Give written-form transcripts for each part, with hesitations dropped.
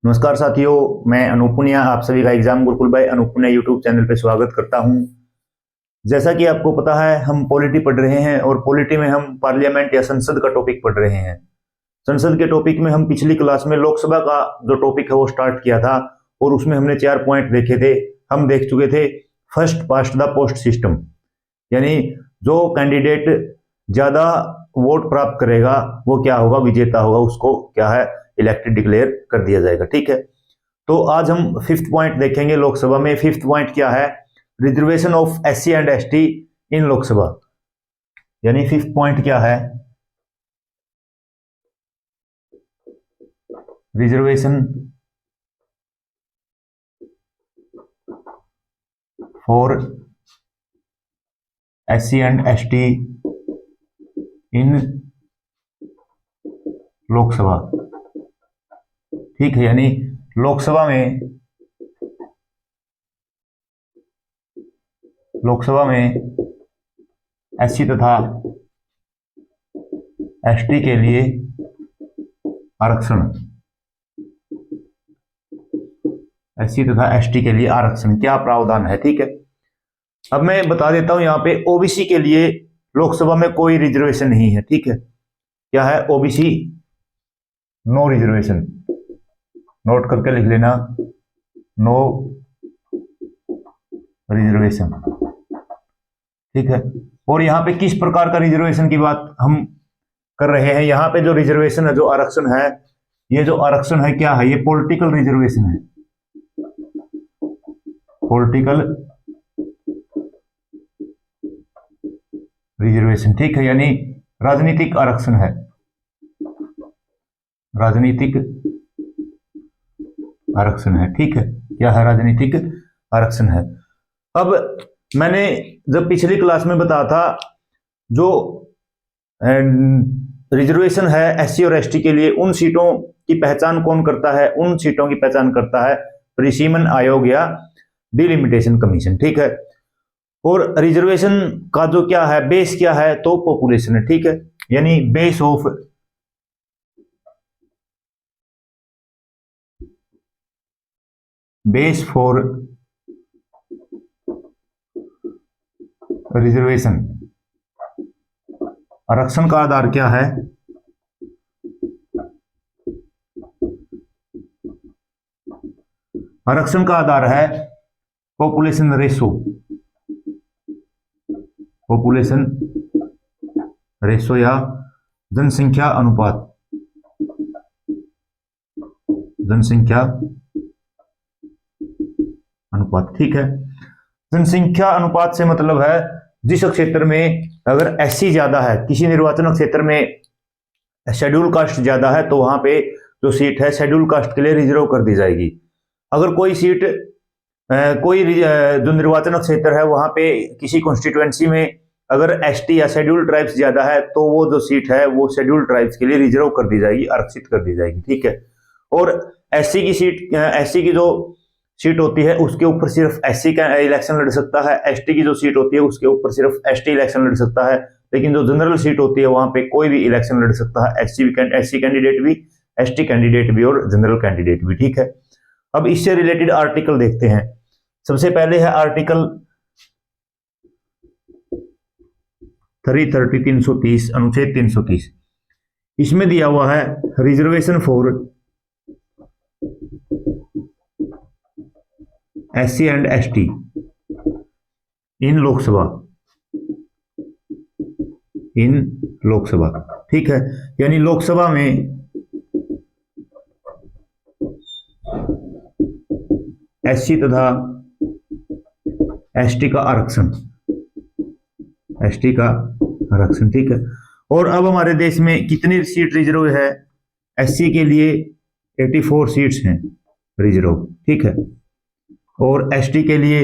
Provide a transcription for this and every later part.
नमस्कार साथियों, मैं अनूप पुनिया आप सभी का exam Gurukul by Anoop Puniya YouTube channel पे स्वागत करता हूं। जैसा कि आपको पता है, हम पॉलिटी पढ़ रहे हैं और पॉलिटी में हम पार्लियामेंट या संसद का टॉपिक पढ़ रहे हैं। संसद के टॉपिक में हम पिछली क्लास में लोकसभा का जो टॉपिक है वो स्टार्ट किया था और उसमें हमने 4 पॉइंट देखे थे। हम देख चुके थे first past the post system, यानी जो कैंडिडेट ज्यादा वोट प्राप्त करेगा वो क्या होगा, विजेता होगा, उसको क्या है इलेक्टेड डिक्लेयर कर दिया जाएगा। ठीक है, तो आज हम फिफ्थ पॉइंट देखेंगे लोकसभा में। फिफ्थ पॉइंट क्या है? Reservation of SC and ST in Lok Sabha. यानी फिफ्थ पॉइंट क्या है? Reservation for SC and ST in Lok Sabha. ठीक है, यानी लोकसभा में एससी तथा एसटी के लिए आरक्षण, एससी तथा एसटी के लिए आरक्षण क्या प्रावधान है। ठीक है, अब मैं बता देता हूं, यहां पे ओबीसी के लिए लोकसभा में कोई रिजर्वेशन नहीं है। ठीक है, क्या है? OBC no reservation. नोट करके लिख लेना, नो रिजर्वेशन। ठीक है, और यहां पे किस प्रकार का रिजर्वेशन की बात हम कर रहे हैं? यहां पे जो रिजर्वेशन है, जो आरक्षण है, ये जो आरक्षण है क्या है? ये पॉलिटिकल रिजर्वेशन है, पॉलिटिकल रिजर्वेशन। ठीक है, यानी राजनीतिक आरक्षण है, राजनीतिक आरक्षण है। ठीक है, क्या है? राजनीतिक आरक्षण है। अब मैंने जब पिछली क्लास में बताया था, जो रिजर्वेशन है एससी और एसटी के लिए, उन सीटों की पहचान कौन करता है? उन सीटों की पहचान करता है परिसीमन आयोग या डिलिमिटेशन कमीशन। ठीक है, और रिजर्वेशन का जो क्या है, बेस क्या है? तो पॉपुलेशन है। ठीक है, यानी base of base for reservation, आरक्षण का आधार क्या है? आरक्षण का आधार है पॉपुलेशन रेशो, पॉपुलेशन रेशो या जनसंख्या अनुपात, जनसंख्या अनुपात। ठीक है, जनसंख्या अनुपात से मतलब है जिस क्षेत्र में अगर एससी ज्यादा है, किसी निर्वाचन क्षेत्र में शेड्यूल कास्ट ज्यादा है, तो वहां पे जो सीट है शेड्यूल कास्ट के लिए रिजर्व कर दी जाएगी। अगर कोई सीट जो निर्वाचन क्षेत्र है वहां पे किसी कॉन्स्टिट्यूएंसी में अगर एसटी या शेड्यूल ट्राइब्स ज्यादा है, तो वो जो सीट है वो शेड्यूल ट्राइब्स के लिए रिजर्व कर दी जाएगी, आरक्षित कर दी जाएगी। ठीक है, और एससी की सीट, एससी की जो सीट होती है उसके ऊपर सिर्फ एससी का इलेक्शन लड़ सकता है, एसटी की जो सीट होती है उसके ऊपर सिर्फ एसटी इलेक्शन लड़ सकता है। लेकिन जो जनरल सीट होती है वहां पे कोई भी इलेक्शन लड़ सकता है, एससी कैंडिडेट भी, एसटी कैंडिडेट भी और जनरल कैंडिडेट भी। ठीक है, अब इससे रिलेटेड आर्टिकल देखते हैं। सबसे पहले है आर्टिकल 330 330, अनुच्छेद 330। इसमें दिया हुआ है reservation for SC and ST in Lok Sabha, in Lok Sabha. ठीक है, यानी लोकसभा में एससी तथा एसटी का आरक्षण, एसटी का आरक्षण। ठीक है, और अब हमारे देश में कितनी सीट रिजर्व है? एससी के लिए 84 सीट्स हैं रिजर्व। ठीक है, और एसटी के लिए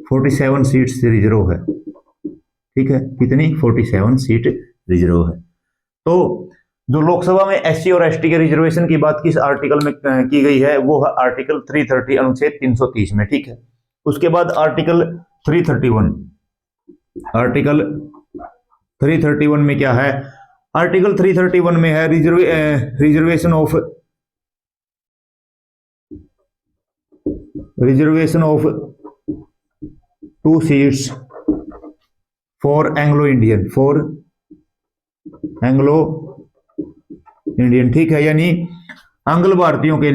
47 सीट्स रिजर्व है। ठीक है, कितनी? 47 सीट रिजर्व है। तो जो लोकसभा में एससी और एसटी के रिजर्वेशन की बात किस आर्टिकल में की गई है? वो है आर्टिकल 330 अनुच्छेद 330 में। ठीक है, उसके बाद आर्टिकल 331, आर्टिकल 331 में क्या है? आर्टिकल 331 में है reservation of reservation of 2 seats for Anglo Indian, ठीक है, यानी आंग्ल भारतीयों के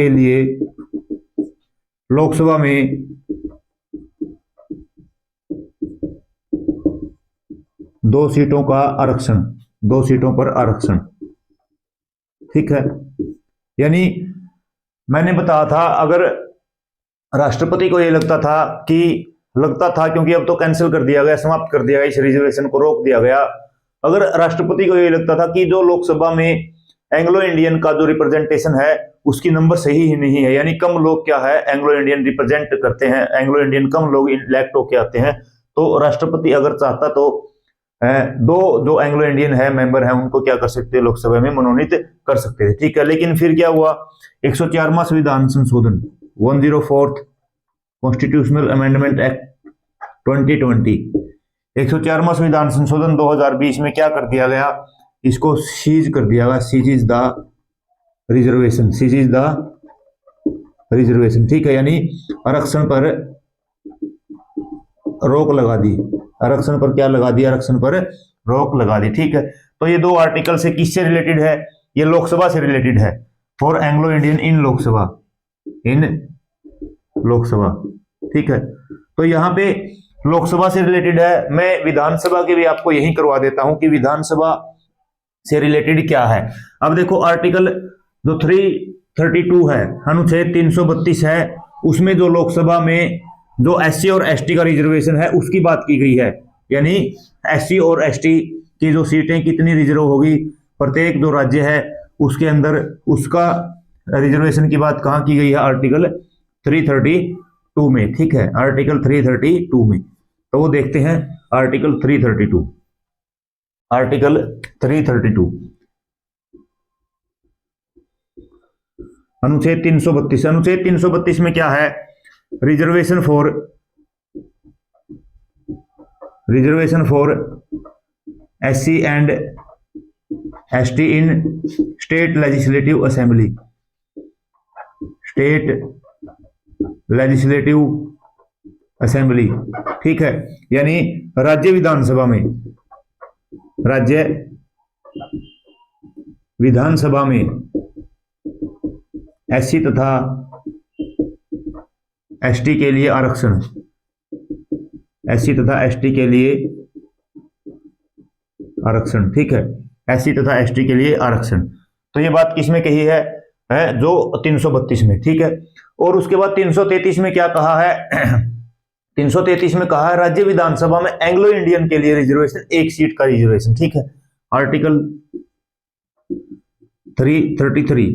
लिए, लोकसभा में 2 सीटों का आरक्षण, 2 सीटों पर आरक्षण, ठीक है। यानी मैंने बताया था, अगर राष्ट्रपति को ये लगता था क्योंकि अब तो कैंसिल कर दिया गया, समाप्त कर दिया गया, इस रिजर्वेशन को रोक दिया गया। अगर राष्ट्रपति को ये लगता था कि जो लोकसभा में एंग्लो इंडियन का जो रिप्रेजेंटेशन है उसकी नंबर सही ही नहीं है, यानी कम लोग क्या है एंग्लो इंडियन रिप्रेजेंट करते हैं, एंग्लो इंडियन कम लोग इलेक्ट होके आते हैं, तो राष्ट्रपति अगर चाहता तो 2 जो एंग्लो इंडियन है मेंबर हैं उनको क्या कर सकते, लोकसभा में मनोनीत कर सकते थे, ठीक है। लेकिन फिर क्या हुआ, 104वां संविधान संशोधन 104th कॉन्स्टिट्यूशनल अमेंडमेंट एक्ट 2020, 104वां संविधान संशोधन 2020 में क्या कर दिया गया, इसको सीज कर दिया गया, सीज इज द रिजर्वेशन, ठीक है। यानी आरक्षण पर रोक लगा दी, आरक्षण पर क्या लगा दी, आरक्षण पर रोक लगा दी, ठीक है। तो ये 2 आर्टिकल से किससे रिलेटेड है, ये लोकसभा से रिलेटेड है, for Anglo Indian in Lok Sabha, ठीक है। तो यहाँ पे लोकसभा से रिलेटेड है। मैं विधानसभा के भी आपको यही करवा देता हूं कि विधानसभा से रिलेटेड क्या है। अब देखो आर्टिकल जो 332 है, अनुच्छेद 332 है, उसमें जो लोकसभा में जो एससी और एसटी का रिजर्वेशन है उसकी बात की गई है, यानी एससी और एसटी की जो सीटें कितनी रिजर्व होगी, प्रत्येक जो राज्य है उसके अंदर उसका रिजर्वेशन की बात कहाँ की गई है, आर्टिकल 332 में, ठीक है, आर्टिकल 332 में। तो वो देखते हैं आर्टिकल 332, अनुच्छेद 332 में क्या है, reservation for SC and ST in state legislative assembly, ठीक है। यानी राज्य विधानसभा में एससी तथा एसटी के लिए आरक्षण, ठीक है, एससी तथा एसटी के लिए आरक्षण। तो ये बात किसमें कही है, जो 332 में, ठीक है। और उसके बाद 333 में क्या कहा है, 333 में कहा है राज्य विधानसभा में एंग्लो इंडियन के लिए रिजर्वेशन, 1 सीट का रिजर्वेशन, ठीक है। आर्टिकल 333,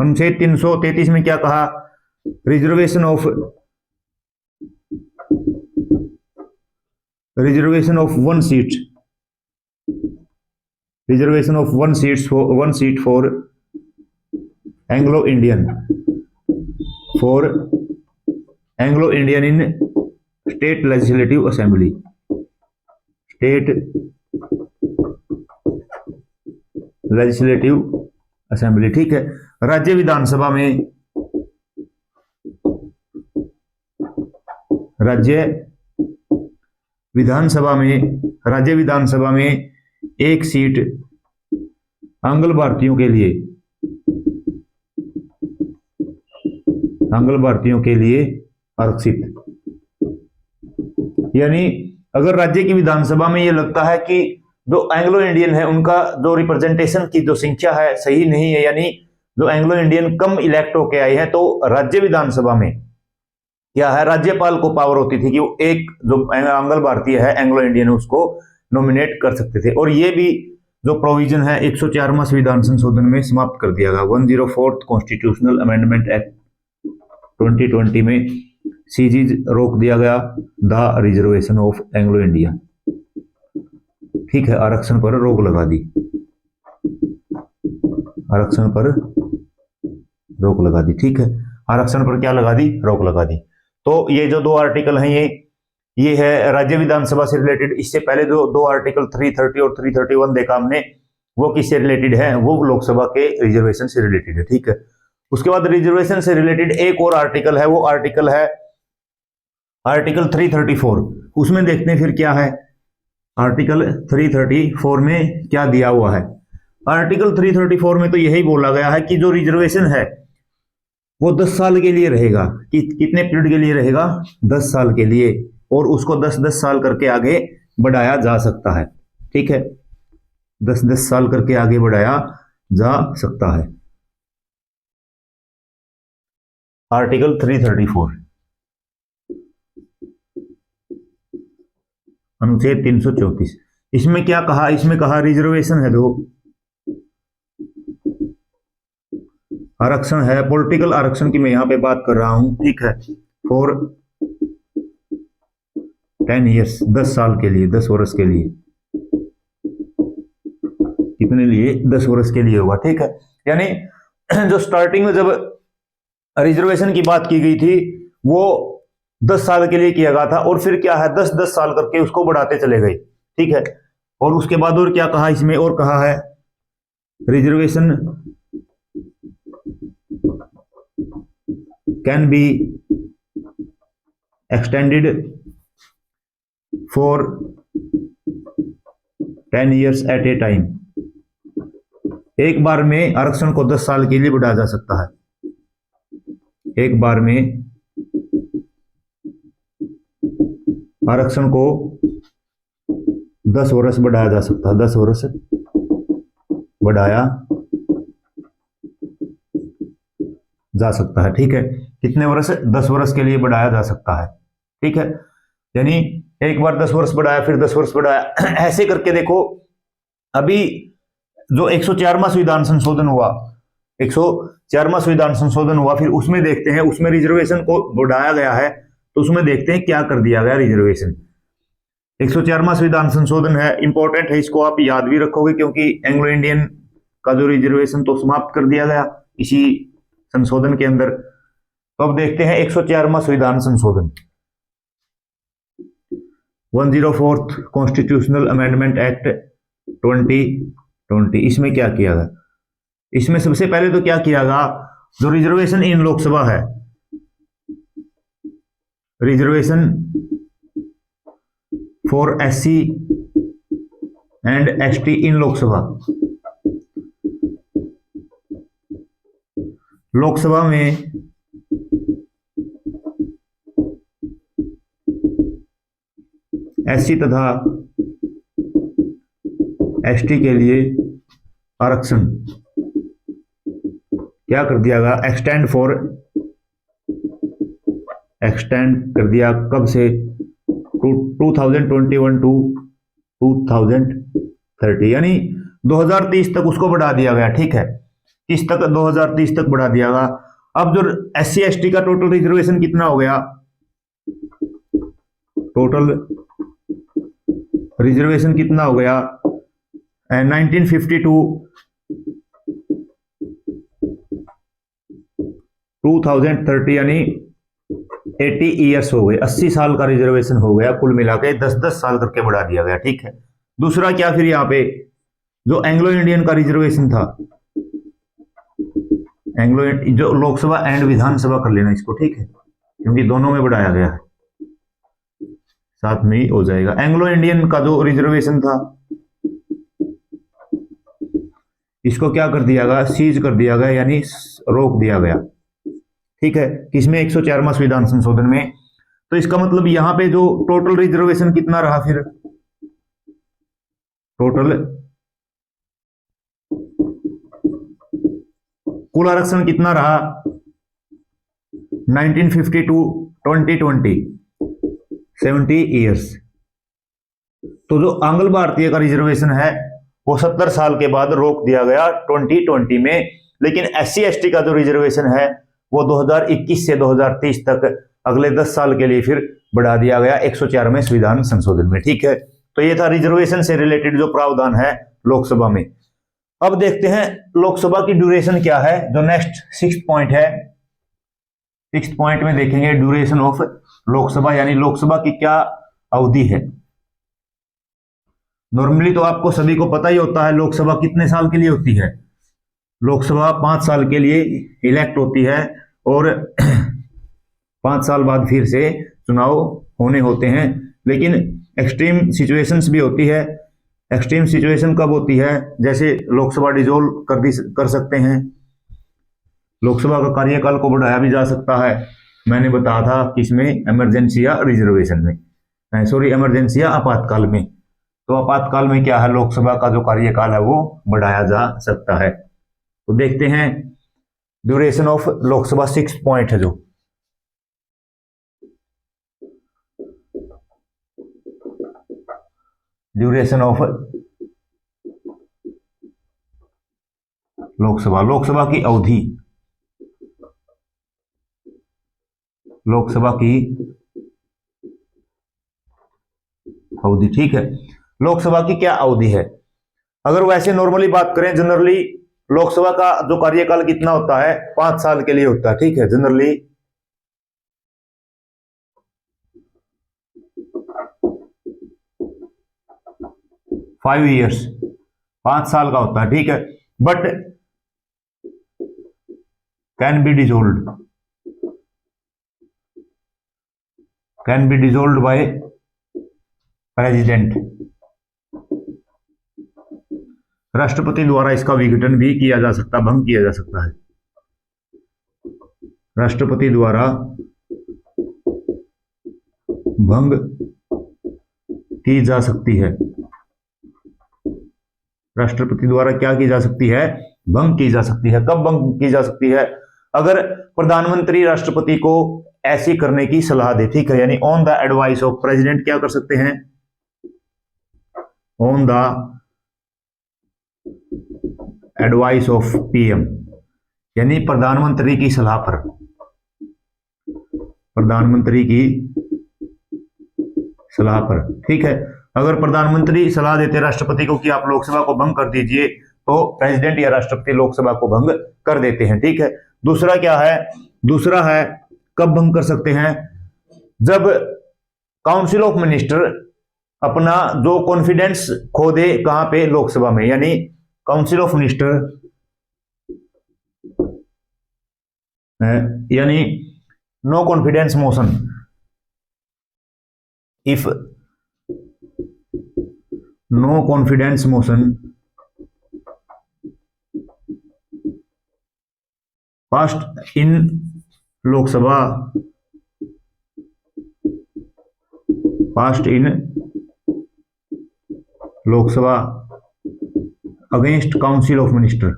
अनुच्छेद 333 में क्या कहा, reservation of 1 seat for Anglo Indian in state legislative assembly, ठीक है। राज्य विधानसभा में 1 सीट आंग्ल भारतीयों के लिए आरक्षित। यानी अगर राज्य की विधानसभा में यह लगता है कि जो एंग्लो इंडियन है उनका जो रिप्रेजेंटेशन की जो संख्या है सही नहीं है, यानी जो एंग्लो इंडियन कम इलेक्ट होके आए हैं, तो राज्य विधानसभा में क्या है, राज्यपाल को पावर होती थी कि वो एक जो आंग्ल भारतीय है एंग्लो इंडियन उसको नॉमिनेट कर सकते थे। और ये भी जो प्रोविजन है 104वां संविधान संशोधन में समाप्त कर दिया गया, 104th कॉन्स्टिट्यूशनल अमेंडमेंट एक्ट 2020 में सीजीज रोक दिया गया, the reservation of Anglo Indian, ठीक है, आरक्षण पर रोक लगा दी, ठीक है, आरक्षण पर क्या लगा दी, रोक लगा दी। तो ये जो 2 आर्टिकल हैं ये है राज्य विधानसभा से रिलेटेड। इससे पहले जो 2 आर्टिकल 330 और 331 देखा हमने, वो किससे रिलेटेड है, वो लोकसभा के रिजर्वेशन से रिलेटेड है, ठीक है। उसके बाद रिजर्वेशन से रिलेटेड एक और आर्टिकल है, वो आर्टिकल है आर्टिकल 334। उसमें देखते हैं फिर क्या है, आर्टिकल 334 में क्या दिया हुआ है। आर्टिकल 334 में तो यही बोला गया है कि जो रिजर्वेशन है वो 10 साल के लिए रहेगा। कितने पीरियड के लिए रहेगा, 10 साल के लिए, और उसको 10-10 साल करके आगे बढ़ाया जा सकता है, ठीक है, 10-10 साल करके आगे बढ़ाया जा सकता है। आर्टिकल 334 अनुच्छेद 334, इसमें क्या कहा, इसमें कहा रिजर्वेशन है, जो आरक्षण है, पॉलिटिकल आरक्षण की मैं यहां पे बात कर रहा हूं, ठीक है, फॉर 10 ईयर्स, 10 साल के लिए, 10 वर्ष के लिए, कितने लिए, 10 वर्ष के लिए होगा, ठीक है। यानी जो स्टार्टिंग में जब रिजर्वेशन की बात की गई थी वो 10 साल के लिए किया गया था, और फिर क्या है 10-10 साल करके उसको बढ़ाते चले गए, ठीक है। और उसके बाद और क्या कहा इसमें, और कहा है reservation can be extended for 10 years at a time. एक बार में आरक्षण को 10 साल के लिए बढ़ाया जा सकता है, एक बार में आरक्षण को 10 वर्ष बढ़ाया जा सकता है, 10 वर्ष बढ़ाया जा सकता है, ठीक है। कितने वर्ष, 10 वर्ष के लिए बढ़ाया जा सकता है, ठीक है। यानी एक बार 10 वर्ष बढ़ाया, फिर 10 वर्ष बढ़ाया, ऐसे करके देखो। अभी जो 104वां संविधान संशोधन हुआ, 104वां संविधान संशोधन हुआ, फिर उसमें देखते हैं, उसमें रिजर्वेशन को बढ़ाया गया है, तो उसमें देखते हैं क्या कर दिया गया रिजर्वेशन। 104वां संविधान संशोधन है, इंपॉर्टेंट है, इसको आप याद भी रखोगे, क्योंकि एंग्लो इंडियन का जो रिजर्वेशन तो समाप्त कर दिया गया इसी संशोधन के अंदर। तो अब देखते हैं 104वां संविधान संशोधन, 104th कॉन्स्टिट्यूशनल अमेंडमेंट एक्ट 2020। इसमें क्या किया गया, इसमें सबसे पहले तो क्या किया गया, जो रिजर्वेशन इन लोकसभा है, reservation for SC and ST इन लोकसभा, लोकसभा में SC तथा ST के लिए आरक्षण क्या कर दिया गया, एक्सटेंड कर दिया, कब से, 2021 टू 2030, यानी 2030 तक उसको बढ़ा दिया गया, ठीक है। किस तक, 2030 तक बढ़ा दिया गया। अब जो SC ST का टोटल रिजर्वेशन कितना हो गया, टोटल रिजर्वेशन कितना हो गया, 1952 2030, यानी 80 ईयर्स हो गए, 80 साल का रिजर्वेशन हो गया, कुल मिला के 10-10 साल करके बढ़ा दिया गया, ठीक है। दूसरा क्या, फिर यहाँ पे जो एंग्लो इंडियन का रिजर्वेशन था, जो लोकसभा एंड विधानसभा कर लेना इसको, ठीक है, क्योंकि दोनों में बढ़ाया गया है, साथ में ही हो जाएगा। एंग्लो इंडियन का जो रिजर्वेशन था इसको क्या कर दिया गया, सीज कर दिया गया, यानी रोक दिया गया, ठीक है, किसमें, 104वां संविधान संशोधन में। तो इसका मतलब यहां पे जो टोटल रिजर्वेशन कितना रहा, फिर टोटल कुल आरक्षण कितना रहा, 1952 2020 70 ईयर्स। तो जो आंग्ल भारतीय का रिजर्वेशन है वो 70 साल के बाद रोक दिया गया 2020 में, लेकिन SC ST का जो रिजर्वेशन है वो 2021 से 2030 तक अगले 10 साल के लिए फिर बढ़ा दिया गया 104वें संविधान संशोधन में, ठीक है। तो ये था रिजर्वेशन से रिलेटेड जो प्रावधान है लोकसभा में। अब देखते हैं लोकसभा की ड्यूरेशन क्या है, जो नेक्स्ट 6th पॉइंट है। 6th पॉइंट में देखेंगे ड्यूरेशन ऑफ लोकसभा, यानी लोकसभा की क्या अवधि है। नॉर्मली तो आपको सभी को पता ही होता है लोकसभा कितने साल के लिए होती है। लोकसभा 5 साल के लिए इलेक्ट होती है और 5 साल बाद फिर से चुनाव होने होते हैं। लेकिन एक्सट्रीम सिचुएशंस भी होती है। एक्सट्रीम सिचुएशन कब होती है, जैसे लोकसभा डिसॉल्व कर सकते हैं, लोकसभा का कार्यकाल को बढ़ाया भी जा सकता है। मैंने बताया था किसमें, इमरजेंसी या रिजर्वेशन में, सॉरी इमरजेंसी या आपातकाल में। तो आपातकाल में क्या है, लोकसभा का जो कार्यकाल है वो बढ़ाया जा सकता है। तो देखते हैं ड्यूरेशन ऑफ लोकसभा 6 पॉइंट है जो ड्यूरेशन ऑफ लोकसभा की अवधि, लोकसभा की अवधि, ठीक है। लोकसभा की क्या अवधि है, अगर वैसे नॉर्मली बात करें, जनरली लोकसभा का जो कार्यकाल कितना होता है, 5 साल के लिए होता है, ठीक है। जनरली 5 ईयर्स, 5 साल का होता है, ठीक है। But can be dissolved by president, राष्ट्रपति द्वारा इसका विघटन भी किया जा सकता, भंग किया जा सकता है। राष्ट्रपति द्वारा भंग की जा सकती है। राष्ट्रपति द्वारा क्या की जा सकती है, भंग की जा सकती है। कब भंग की जा सकती है, अगर प्रधानमंत्री राष्ट्रपति को ऐसी करने की सलाह दे, ठीक है। यानी on the advice of president क्या कर सकते हैं, on the advice of PM, यानी प्रधानमंत्री की सलाह पर, प्रधानमंत्री की सलाह पर, ठीक है। अगर प्रधानमंत्री सलाह देते राष्ट्रपति को कि आप लोकसभा को भंग कर दीजिए, तो प्रेसिडेंट या राष्ट्रपति लोकसभा को भंग कर देते हैं, ठीक है। दूसरा क्या है, दूसरा है कब भंग कर सकते हैं, जब काउंसिल ऑफ मिनिस्टर अपना जो कॉन्फिडेंस खो दे, कहां पे, लोकसभा में। यानी काउंसिल ऑफ मिनिस्टर, यानी no confidence motion, if no confidence motion passed in Lok Sabha, passed in Lok Sabha against council of minister,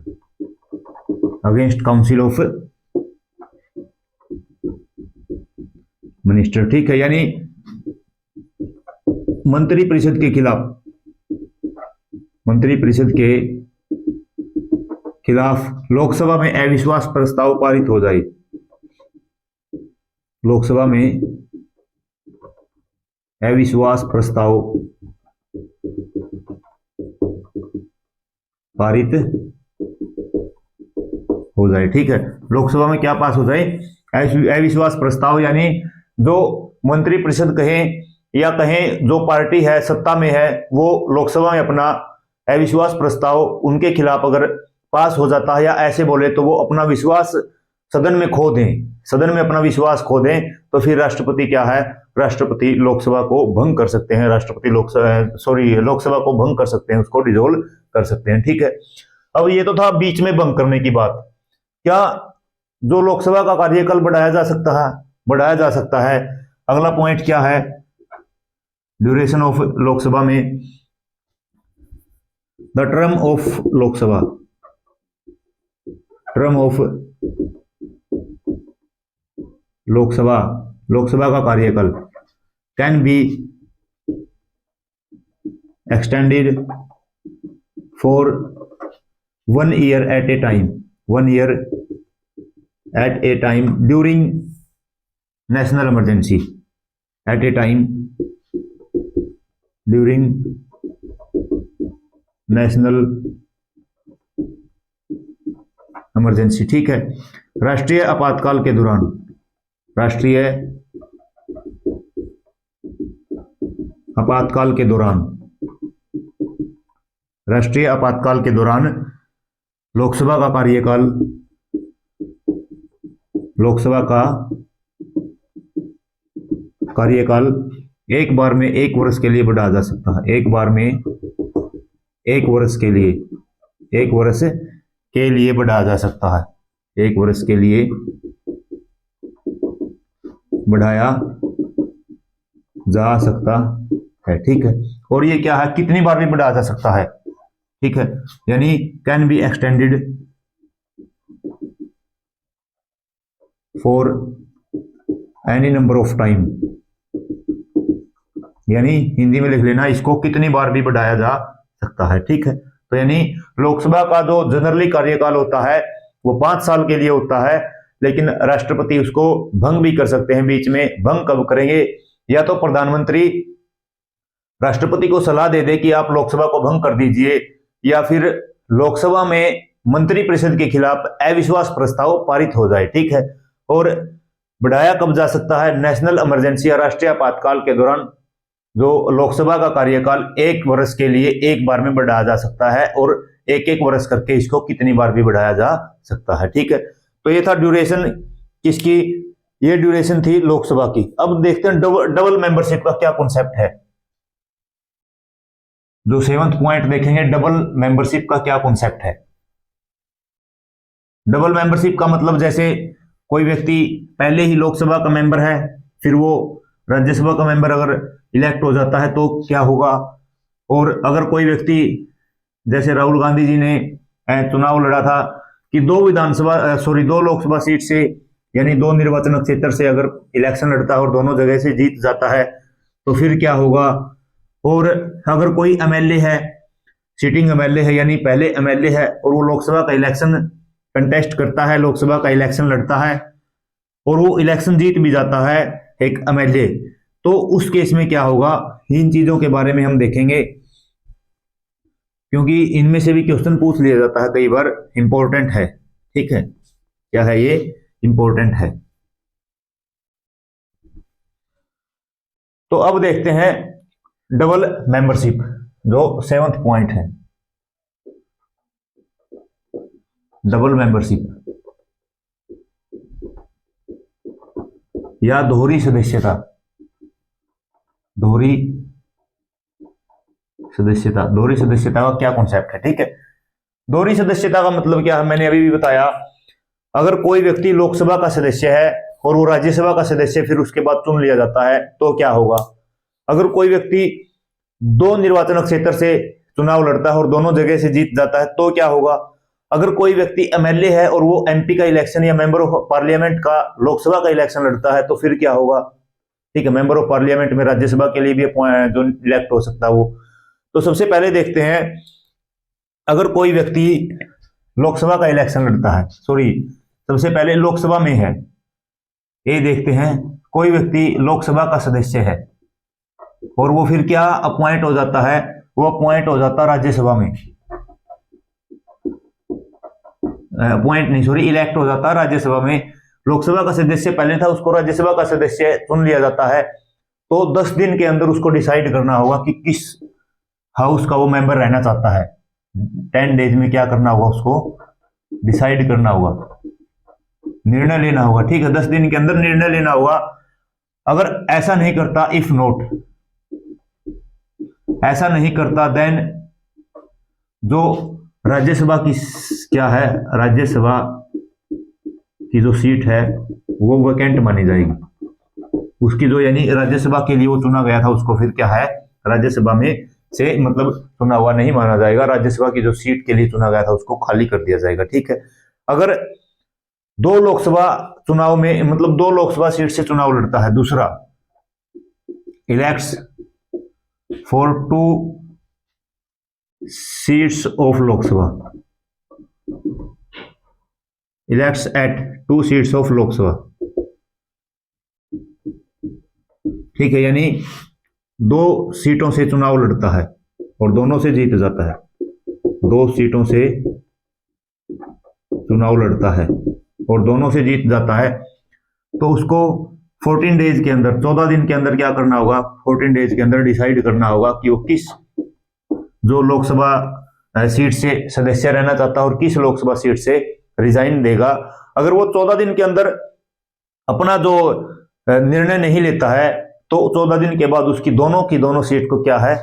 against council of minister, ठीक है। यानी मंत्री परिषद के खिलाफ, मंत्री परिषद के खिलाफ लोकसभा में अविश्वास प्रस्ताव पारित हो जाए, लोकसभा में अविश्वास प्रस्ताव पारित हो जाए, ठीक है। लोकसभा में क्या पास हो जाए, अविश्वास प्रस्ताव, यानी जो मंत्री परिषद कहें या कहें जो पार्टी है सत्ता में है, वो लोकसभा में अपना अविश्वास प्रस्ताव उनके खिलाफ अगर पास हो जाता है, या ऐसे बोले तो वो अपना विश्वास सदन में खो दें, सदन में अपना विश्वास खो दें, तो फिर राष्ट्रपति क्या है, राष्ट्रपति लोकसभा को भंग कर सकते हैं, राष्ट्रपति लोकसभा को भंग कर सकते हैं, उसको डिसॉल्व कर सकते हैं, ठीक है। अब ये तो था बीच में भंग करने की बात। क्या जो लोकसभा का कार्यकाल बढ़ाया जा सकता है, बढ़ाया जा सकता है। अगला पॉइंट क्या है, ड्यूरेशन ऑफ लोकसभा में, the term of Lok Sabha, term of Lok Sabha, Lok Sabha का कार्यकाल can be extended for 1 year at a time, 1 year at a time during national emergency, at a time during national emergency, ठीक है। राष्ट्रीय आपातकाल के दौरान, राष्ट्रीय आपातकाल के दौरान राष्ट्रीय आपातकाल के दौरान लोकसभा का कार्यकाल, लोकसभा का कार्यकाल एक बार में 1 वर्ष के लिए बढ़ाया जा सकता है। एक बार में 1 वर्ष के लिए, 1 वर्ष के लिए बढ़ाया जा सकता है। 1 वर्ष के लिए बढ़ाया जा सकता है, ठीक है। और ये क्या है, कितनी बार भी बढ़ाया जा सकता है, ठीक है, यानी can be extended for any number of time, यानी हिंदी में लिख लेना, इसको कितनी बार भी बढ़ाया जा सकता है, ठीक है। तो यानी लोकसभा का जो जनरली कार्यकाल होता है वो 5 साल के लिए होता है, लेकिन राष्ट्रपति उसको भंग भी कर सकते हैं बीच में। भंग कब करेंगे, या तो प्रधानमंत्री राष्ट्रपति को सलाह दे दे कि आप लोकसभा को भंग कर दीजिए, या फिर लोकसभा में मंत्रिपरिषद के खिलाफ अविश्वास प्रस्ताव पारित हो जाए, ठीक है। और बढ़ाया कब जा सकता है, नेशनल इमरजेंसी या राष्ट्रीय आपातकाल के दौरान जो लोकसभा का कार्यकाल 1 वर्ष के लिए एक बार में बढ़ाया जा सकता है, और 1-1 वर्ष करके इसको कितनी बार भी बढ़ाया जा सकता है, ठीक है। तो ये था ड्यूरेशन किसकी, ये ड्यूरेशन थी लोकसभा की। अब देखते हैं डबल मेंबरशिप का क्या कॉन्सेप्ट है। जो 7वां पॉइंट देखेंगे, डबल मेंबरशिप का क्या कॉन्सेप्ट है। डबल मेंबरशिप का मतलब जैसे कोई व्यक्ति पहले ही लोकसभा का मेंबर है, फिर वो राज्यसभा का मेंबर अगर इलेक्ट हो जाता है तो क्या होगा। और अगर कोई व्यक्ति, जैसे राहुल गांधी जी ने चुनाव लड़ा था कि 2 लोकसभा सीट से, यानी 2 निर्वाचन क्षेत्र से अगर इलेक्शन लड़ता है और दोनों जगह से जीत जाता है तो फिर क्या होगा। और अगर कोई एमएलए है, सिटिंग एमएलए है, यानी पहले एमएलए है और वो लोकसभा का इलेक्शन कंटेस्ट करता है, लोकसभा का इलेक्शन लड़ता है और वो इलेक्शन जीत भी जाता है एक एमएलए, तो उस केस में क्या होगा, इन चीजों के बारे में हम देखेंगे, क्योंकि इनमें से भी क्वेश्चन पूछ लिया जाता है कई बार, इंपॉर्टेंट है, ठीक है। क्या है ये, इंपॉर्टेंट है। तो अब देखते हैं डबल मेंबरशिप, जो 7वां पॉइंट है, डबल मेंबरशिप या दोहरी सदस्यता। दोहरी सदस्यता का क्या कॉन्सेप्ट है, ठीक है। दोहरी सदस्यता का मतलब क्या है, मैंने अभी भी बताया। अगर कोई व्यक्ति लोकसभा का सदस्य है और वो राज्यसभा का सदस्य फिर उसके बाद चुन लिया जाता है तो क्या होगा। अगर कोई व्यक्ति 2 निर्वाचन क्षेत्र से चुनाव लड़ता है और दोनों जगह से जीत जाता है तो क्या होगा। अगर कोई व्यक्ति एमएलए है और वो एमपी का इलेक्शन या मेंबर ऑफ पार्लियामेंट का लोकसभा का इलेक्शन लड़ता है तो फिर क्या होगा, ठीक है। मेंबर ऑफ पार्लियामेंट में राज्यसभा के लिए भी जो इलेक्ट हो सकता है वो। तो सबसे पहले देखते हैं, अगर कोई व्यक्ति लोकसभा का इलेक्शन लड़ता है, सबसे पहले लोकसभा में है, ये देखते हैं, कोई व्यक्ति लोकसभा का सदस्य है और वो फिर क्या अपॉइंट हो जाता है, वो अपॉइंट हो जाता है राज्यसभा में, इलेक्ट हो जाता है राज्यसभा में। लोकसभा का सदस्य पहले था, उसको राज्यसभा का सदस्य चुन लिया जाता है, तो 10 दिन के अंदर उसको डिसाइड करना होगा कि किस हाउस का वो मेंबर रहना चाहता है। 10 डेज में क्या करना होगा, उसको डिसाइड करना होगा, निर्णय लेना होगा, ठीक है। 10 दिन के अंदर निर्णय लेना होगा। अगर ऐसा नहीं करता, इफ नोट, ऐसा नहीं करता, देन जो राज्यसभा की क्या है, राज्यसभा की जो सीट है वो वैकेंट मानी जाएगी उसकी, जो यानी राज्यसभा के लिए वो चुना गया था उसको फिर क्या है, राज्यसभा में से मतलब चुना हुआ नहीं माना जाएगा। राज्यसभा की जो सीट के लिए चुना गया था उसको खाली कर दिया जाएगा, ठीक है। अगर 2 लोकसभा चुनाव में, मतलब 2 लोकसभा सीट से चुनाव लड़ता है, दूसरा elects for 2 seats of Lok Sabha, elects at 2 seats of Lok Sabha, ठीक है। यानी 2 सीटों से चुनाव लड़ता है और दोनों से जीत जाता है, 2 सीटों से चुनाव लड़ता है और दोनों से जीत जाता है, तो उसको 14 डेज के अंदर, 14 दिन के अंदर क्या करना होगा, 14 डेज के अंदर डिसाइड करना होगा कि वो किस, जो लोकसभा सीट से सदस्य रहना चाहता है और किस लोकसभा सीट से रिजाइन देगा। अगर वो 14 दिन के अंदर अपना जो निर्णय नहीं लेता है तो 14 दिन के बाद उसकी दोनों की दोनों सीट को क्या है,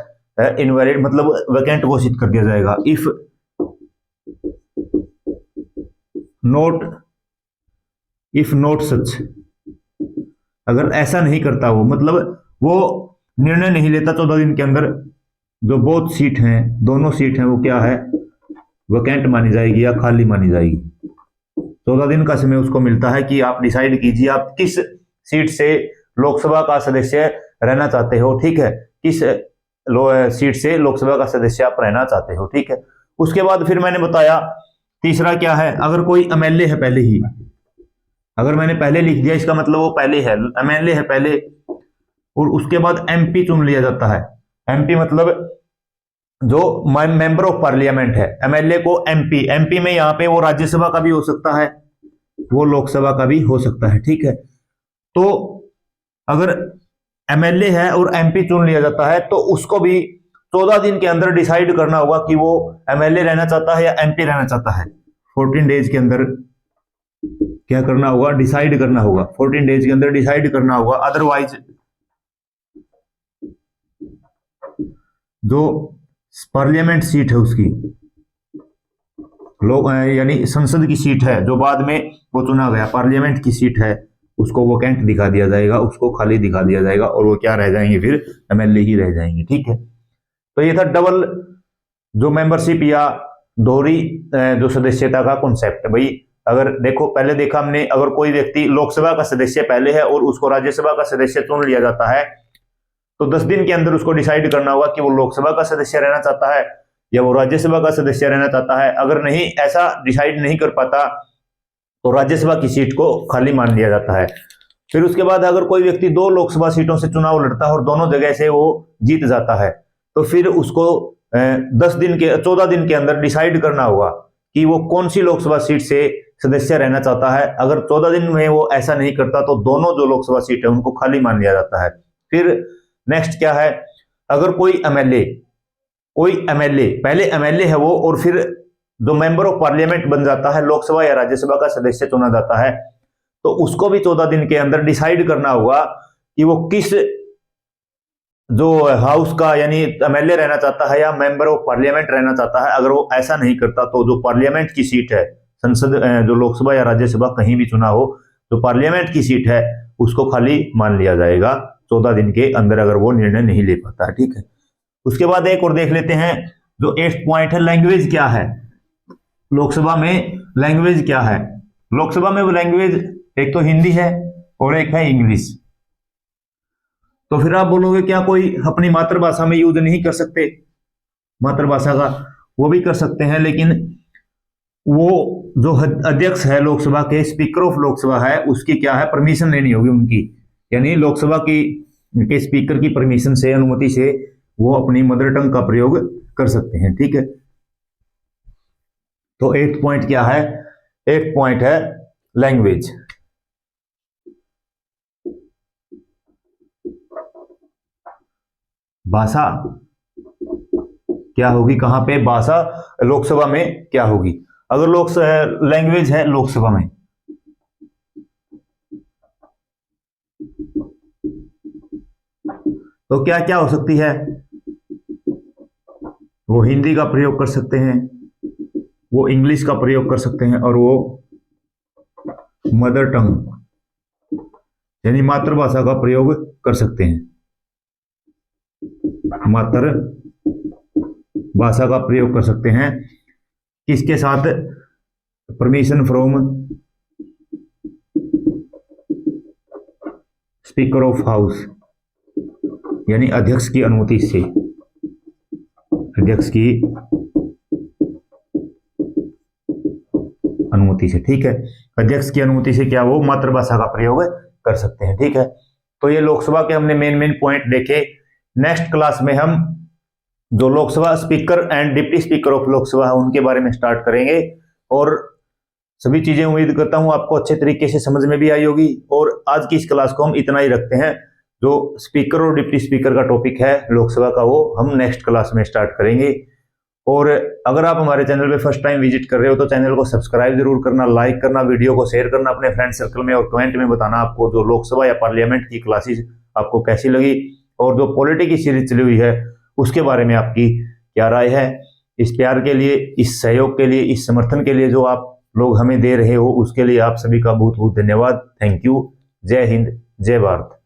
इनवैलिड मतलब वैकेंट घोषित कर दिया जाएगा। इफ नोट सच, अगर ऐसा नहीं करता वो, मतलब वो निर्णय नहीं लेता 14 दिन के अंदर, जो बोथ सीट हैं, दोनों सीट हैं, वो क्या है, वैकेंट मानी जाएगी या खाली मानी जाएगी। 14 दिन का समय उसको मिलता है कि आप डिसाइड कीजिए आप किस सीट से लोकसभा का सदस्य रहना चाहते हो, ठीक है, किस सीट से लोकसभा का सदस्य आप रहना चाहते हो, ठीक है। उसके बाद फिर मैंने बताया तीसरा क्या है, अगर कोई एमएलए है पहले ही, अगर मैंने पहले लिख दिया इसका मतलब वो पहले है, एमएलए है पहले, और उसके बाद एमपी चुन लिया जाता है। एमपी मतलब जो मेंबर ऑफ पार्लियामेंट है, एमएलए को एमपी, एमपी में यहाँ पे वो राज्यसभा का भी हो सकता है, वो लोकसभा का भी हो सकता है, ठीक है। तो अगर एमएलए है और एमपी चुन लिया जाता है तो उसको भी 14 दिन के अंदर डिसाइड करना होगा कि वो एमएलए रहना चाहता है या एमपी रहना चाहता है। 14 डेज के अंदर क्या करना होगा, डिसाइड करना होगा, 14 डेज के अंदर डिसाइड करना होगा। अदरवाइज जो पार्लियामेंट सीट है उसकी, लोग यानी संसद की सीट है जो बाद में वो चुना गया, पार्लियामेंट की सीट है, उसको वैकेंट दिखा दिया जाएगा, उसको खाली दिखा दिया जाएगा और वो क्या रह जाएंगे, फिर एमएलए ही रह जाएंगे, ठीक है। तो ये था डबल जो मेंबरशिप या दोहरी जो सदस्यता का कॉन्सेप्ट है। भाई अगर देखो, पहले देखा हमने, अगर कोई व्यक्ति लोकसभा का सदस्य पहले है और उसको राज्यसभा का सदस्य चुन लिया जाता है तो 10 दिन के अंदर उसको डिसाइड करना होगा कि वो लोकसभा का सदस्य रहना चाहता है या वो राज्यसभा का सदस्य रहना चाहता है। अगर नहीं ऐसा डिसाइड नहीं कर पाता तो राज्यसभा की सीट को खाली मान लिया जाता है। फिर उसके बाद अगर कोई व्यक्ति 2 लोकसभा सीटों से चुनाव लड़ता है और दोनों जगह से वो जीत जाता है तो फिर उसको 14 दिन के अंदर डिसाइड करना होगा कि वो कौन सी लोकसभा सीट से सदस्य रहना चाहता है। अगर 14 दिन में वो ऐसा नहीं करता तो दोनों जो लोकसभा सीट है उनको खाली मान लिया जाता है। फिर नेक्स्ट क्या है, अगर कोई एमएलए पहले एमएलए है वो और फिर जो मेंबर ऑफ पार्लियामेंट बन जाता है, लोकसभा या राज्यसभा का सदस्य चुना जाता है, तो उसको भी 14 दिन के अंदर डिसाइड करना होगा कि वो किस जो हाउस का यानी एमएलए रहना चाहता है या मेंबर ऑफ पार्लियामेंट रहना चाहता है। अगर वो ऐसा नहीं करता तो जो पार्लियामेंट की सीट है, संसद जो लोकसभा या राज्यसभा कहीं भी चुना हो, जो पार्लियामेंट की सीट है उसको खाली मान लिया जाएगा 14 दिन के अंदर, अगर वो निर्णय नहीं ले पाता, ठीक है। उसके बाद एक और देख लेते हैं, जो 8th पॉइंट है, लैंग्वेज क्या है लोकसभा में, लैंग्वेज क्या है लोकसभा में। वो लैंग्वेज एक तो हिंदी है और एक है इंग्लिश। तो फिर आप बोलोगे क्या कोई अपनी मातृभाषा में यूज नहीं कर सकते, मातृभाषा का वो भी कर सकते हैं, लेकिन वो जो अध्यक्ष है लोकसभा के, स्पीकर ऑफ लोकसभा है, उसकी क्या है, परमिशन लेनी होगी उनकी, यानी लोकसभा की के स्पीकर की परमिशन से, अनुमति से वो अपनी मदर टंग का प्रयोग कर सकते हैं, ठीक है। तो 8th पॉइंट क्या है, 8th पॉइंट है लैंग्वेज। भाषा क्या होगी, कहां पे भाषा लोकसभा में क्या होगी। अगर लोकसभा लैंग्वेज है लोकसभा में, तो क्या क्या हो सकती है, वो हिंदी का प्रयोग कर सकते हैं, वो इंग्लिश का प्रयोग कर सकते हैं, और वो मदर टंग यानी मातृभाषा का प्रयोग कर सकते हैं, मातृ भाषा का प्रयोग कर सकते हैं। किसके साथ, permission from speaker of house, यानी अध्यक्ष की अनुमति से, अध्यक्ष की अनुमति से, ठीक है। अध्यक्ष की अनुमति से क्या वो मातृभाषा का प्रयोग कर सकते हैं, ठीक है। तो ये लोकसभा के हमने मेन पॉइंट देखे। नेक्स्ट क्लास में हम जो Lok Sabha speaker and deputy speaker of Lok Sabha है उनके बारे में स्टार्ट करेंगे, और सभी चीजें उम्मीद करता हूं आपको अच्छे तरीके से समझ में भी आई होगी। और आज की इस क्लास को हम इतना ही रखते हैं। जो स्पीकर और डिप्टी स्पीकर का टॉपिक है लोकसभा का, वो हम नेक्स्ट क्लास में स्टार्ट करेंगे। और अगर आप हमारे चैनल पे फर्स्ट टाइम विजिट कर रहे हो तो चैनल को सब्सक्राइब जरूर करना, लाइक करना, वीडियो को शेयर करना अपने फ्रेंड सर्कल में, और कमेंट में बताना आपको जो लोकसभा या पार्लियामेंट की क्लासेस आपको कैसी लगी और जो पॉलिटी की सीरीज चली हुई है उसके बारे में आपकी क्या राय है। इस प्यार के लिए, इस सहयोग के लिए, इस समर्थन के लिए जो आप लोग हमें दे रहे हो उसके लिए आप सभी का बहुत बहुत धन्यवाद। Thank you. जय हिंद, जय भारत।